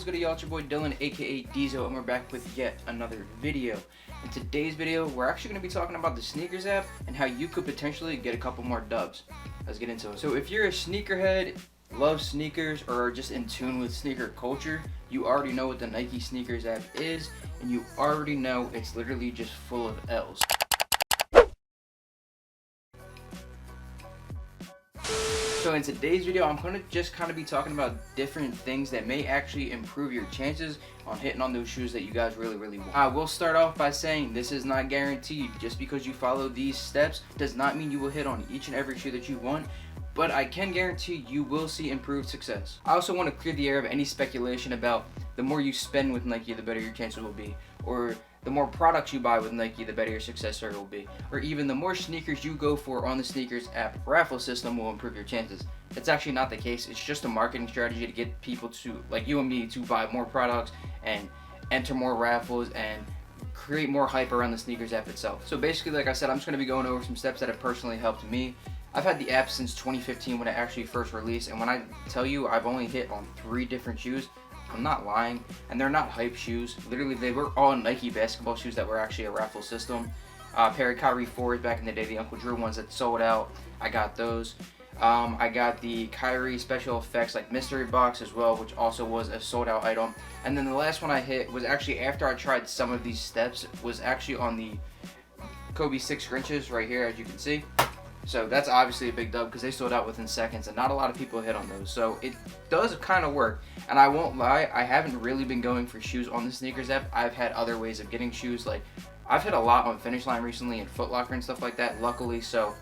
what's good y'all, it's your boy Dylan aka Diesel, and we're back with yet another video. In today's video, we're actually going to be talking about the SNKRS app and how you could potentially get a couple more dubs. Let's get into it. So if you're a sneakerhead, love sneakers, or are just in tune with sneaker culture, you already know what the Nike SNKRS app is, and you already know it's literally just full of L's. So in today's video, I'm going to just kind of be talking about different things that may actually improve your chances on hitting on those shoes that you guys really want. I will start off by saying this is not guaranteed. Just because you follow these steps does not mean you will hit on each and every shoe that you want, but I can guarantee you will see improved success. I also want to clear the air of any speculation about the more you spend with Nike, the better your chances will be, or the more products you buy with Nike, the better your success rate will be, or even the more sneakers you go for on the SNKRS app raffle system will improve your chances. It's actually not the case. It's just a marketing strategy to get people to, like you and me, to buy more products and enter more raffles and create more hype around the SNKRS app itself. So basically, like I said, I'm just going to be going over some steps that have personally helped me. I've had the app since 2015 when it actually first released, and when I tell you I've only hit on 3 different shoes, I'm not lying, and they're not hype shoes. Literally, they were all Nike basketball shoes that were actually a raffle system. A pair of Kyrie 4s back in the day, the Uncle Drew ones that sold out. I got those. I got the Kyrie special effects like mystery box as well, which also was a sold out item. And then the last one I hit was actually after I tried some of these steps, was actually on the Kobe 6 Grinches right here, as you can see. So that's obviously a big dub because they sold out within seconds, and not a lot of people hit on those. So it does kind of work, and I won't lie, I haven't really been going for shoes on the SNKRS app. I've had other ways of getting shoes. Like I've hit a lot on Finish Line recently and Foot Locker and stuff like that, luckily. So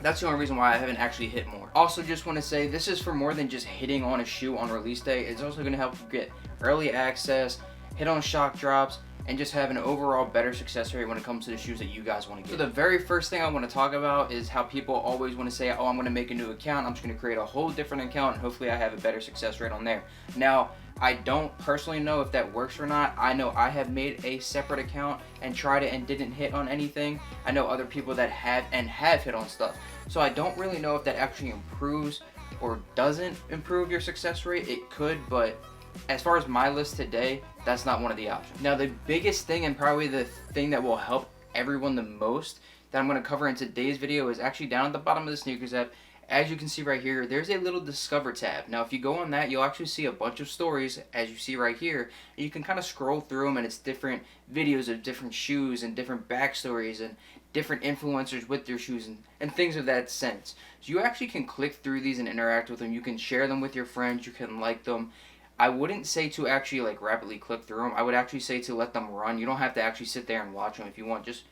that's the only reason why I haven't actually hit more. Also, just want to say this is for more than just hitting on a shoe on release day. It's also going to help you get early access, hit on shock drops, and just have an overall better success rate when it comes to the shoes that you guys want to get. So the very first thing I want to talk about is how people always want to say, oh, I'm going to make a new account, I'm just going to create a whole different account, and hopefully I have a better success rate on there. Now, I don't personally know if that works or not. I know I have made a separate account and tried it and didn't hit on anything. I know other people that have and have hit on stuff. So I don't really know if that actually improves or doesn't improve your success rate. It could, but as far as my list today, that's not one of the options. Now, the biggest thing, and probably the thing that will help everyone the most that I'm going to cover in today's video, is actually down at the bottom of the SNKRS app. As you can see right here, there's a little Discover tab. Now, if you go on that, you'll actually see a bunch of stories, as you see right here. And you can kind of scroll through them, and it's different videos of different shoes and different backstories and different influencers with their shoes and things of that sense. So you actually can click through these and interact with them. You can share them with your friends. You can like them. I wouldn't say to actually like rapidly click through them. I would actually say to let them run. You don't have to actually sit there and watch them if you want. Just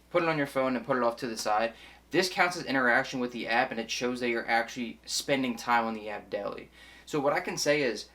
put it on your phone and put it off to the side. This counts as interaction with the app, and it shows that you're actually spending time on the app daily. So what I can say is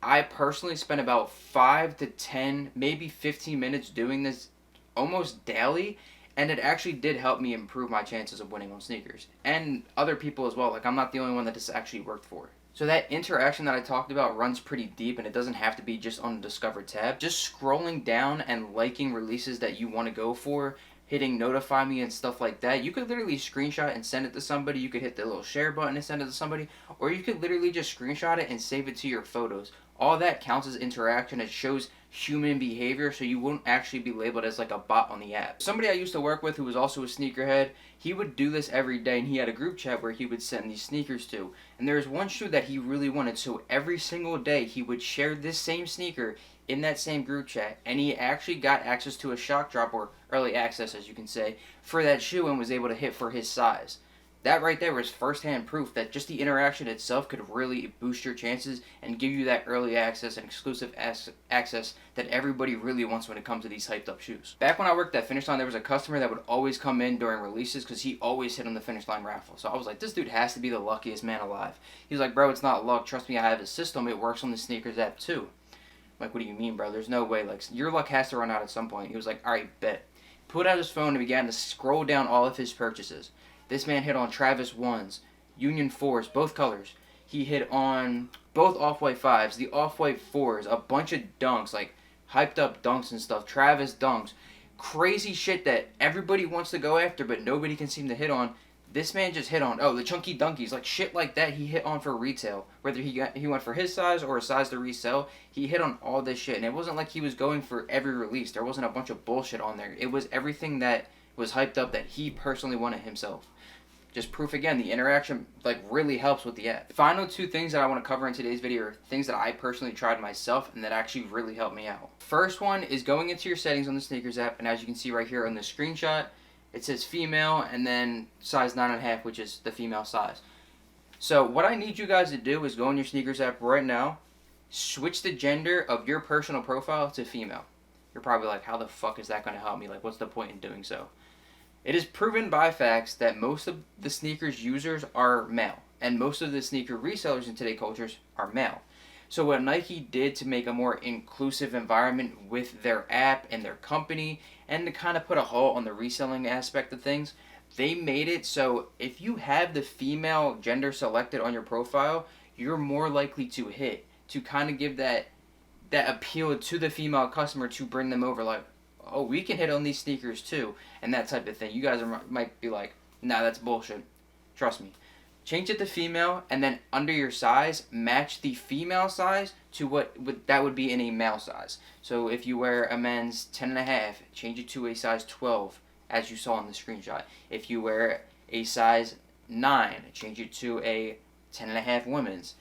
I personally spend about 5 to 10, maybe 15 minutes doing this almost daily, and it actually did help me improve my chances of winning on SNKRS. And other people as well. Like, I'm not the only one that this actually worked for. So that interaction that I talked about runs pretty deep, and it doesn't have to be just on the Discover tab. Just scrolling down and liking releases that you want to go for, hitting notify me and stuff like that. You could literally screenshot and send it to somebody. You could hit the little share button and send it to somebody, or you could literally just screenshot it and save it to your photos. All that counts as interaction. It shows human behavior, so you won't actually be labeled as like a bot on the app. Somebody I used to work with who was also a sneakerhead, he would do this every day, and he had a group chat where he would send these sneakers to. And there was one shoe that he really wanted, so every single day he would share this same sneaker in that same group chat, and he actually got access to a shock drop, or early access as you can say, for that shoe, and was able to hit for his size. That right there was first-hand proof that just the interaction itself could really boost your chances and give you that early access and exclusive access that everybody really wants when it comes to these hyped-up shoes. Back when I worked at Finish Line, there was a customer that would always come in during releases because he always hit on the Finish Line raffle. So I was like, this dude has to be the luckiest man alive. He was like, bro, it's not luck. Trust me, I have a system. It works on the SNKRS app too. I'm like, what do you mean, bro? There's no way. Like, your luck has to run out at some point. He was like, all right, bet. Pulled out his phone and began to scroll down all of his purchases. This man hit on Travis 1s, Union 4s, both colors. He hit on both Off-White 5s, the Off-White 4s, a bunch of dunks, like hyped up dunks and stuff, Travis dunks. Crazy shit that everybody wants to go after but nobody can seem to hit on. This man just hit on, oh, the chunky dunkies, like shit like that he hit on for retail. Whether he went for his size or a size to resell, he hit on all this shit. And it wasn't like he was going for every release. There wasn't a bunch of bullshit on there. It was everything that was hyped up that he personally wanted himself. Just proof again, the interaction like really helps with the app. Final two things that I want to cover in today's video are things that I personally tried myself and that actually really helped me out. First one is going into your settings on the SNKRS app, and as you can see right here on the screenshot, it says female and then size 9.5, which is the female size. So what I need you guys to do is go in your SNKRS app right now, switch the gender of your personal profile to female. You're probably like, how the fuck is that going to help me? Like, what's the point in doing so? It is proven by facts that most of the sneakers users are male, and most of the sneaker resellers in today's cultures are male. So what Nike did to make a more inclusive environment with their app and their company, and to kind of put a halt on the reselling aspect of things, they made it so if you have the female gender selected on your profile, you're more likely to hit, to kind of give that appeal to the female customer to bring them over, like, oh, we can hit on these sneakers too, and that type of thing. You guys might be like, nah, that's bullshit. Trust me. Change it to female, and then under your size, match the female size to what that would be in a male size. So if you wear a men's 10.5, change it to a size 12, as you saw in the screenshot. If you wear a size 9, change it to a 10.5 women's.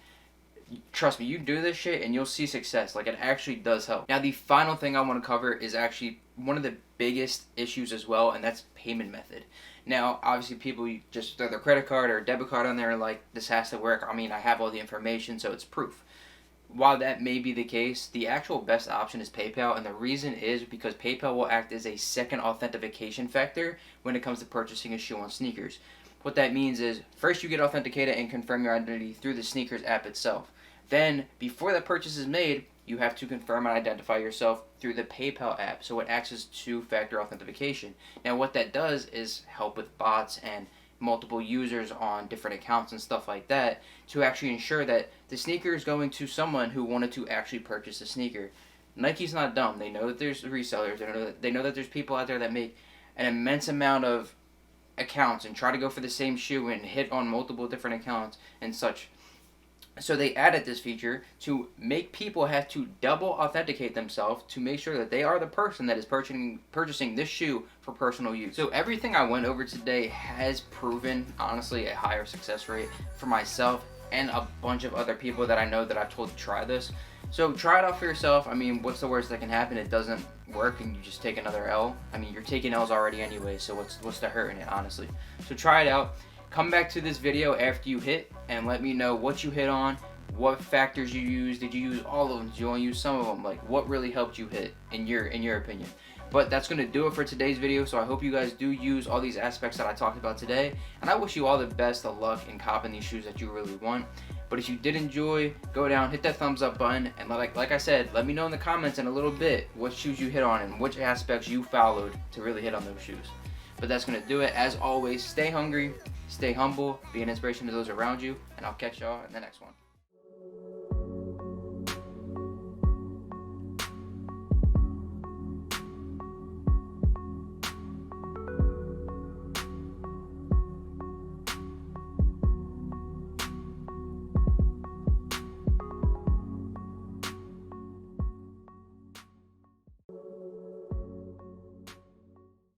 Trust me, you do this shit and you'll see success. Like, it actually does help. Now, the final thing I want to cover is actually one of the biggest issues as well, and that's payment method. Now, obviously, people just throw their credit card or debit card on there like, this has to work. I mean, I have all the information, so it's proof. While that may be the case, the actual best option is PayPal, and the reason is because PayPal will act as a second authentication factor when it comes to purchasing a shoe on sneakers. What that means is, first you get authenticated and confirm your identity through the SNKRS app itself. Then, before the purchase is made, you have to confirm and identify yourself through the PayPal app, so it acts as two-factor authentication. Now, what that does is help with bots and multiple users on different accounts and stuff like that to actually ensure that the sneaker is going to someone who wanted to actually purchase the sneaker. Nike's not dumb. They know that there's resellers. They know that there's people out there that make an immense amount of accounts and try to go for the same shoe and hit on multiple different accounts and such. So they added this feature to make people have to double authenticate themselves to make sure that they are the person that is purchasing this shoe for personal use. So everything I went over today has proven, honestly, a higher success rate for myself and a bunch of other people that I know that I've told to try this. So try it out for yourself. I mean, what's the worst that can happen? It doesn't work and you just take another L. I mean, you're taking L's already anyway, so what's the hurt in it, honestly? So try it out. Come back to this video after you hit and let me know what you hit on, what factors you used. Did you use all of them? Did you only use some of them? Like, what really helped you hit in your opinion? But that's going to do it for today's video, so I hope you guys do use all these aspects that I talked about today, and I wish you all the best of luck in copping these shoes that you really want. But if you did enjoy, go down, hit that thumbs up button, and like I said, let me know in the comments in a little bit what shoes you hit on and which aspects you followed to really hit on those shoes. But that's going to do it. As always, stay hungry, stay humble, be an inspiration to those around you, and I'll catch y'all in the next one.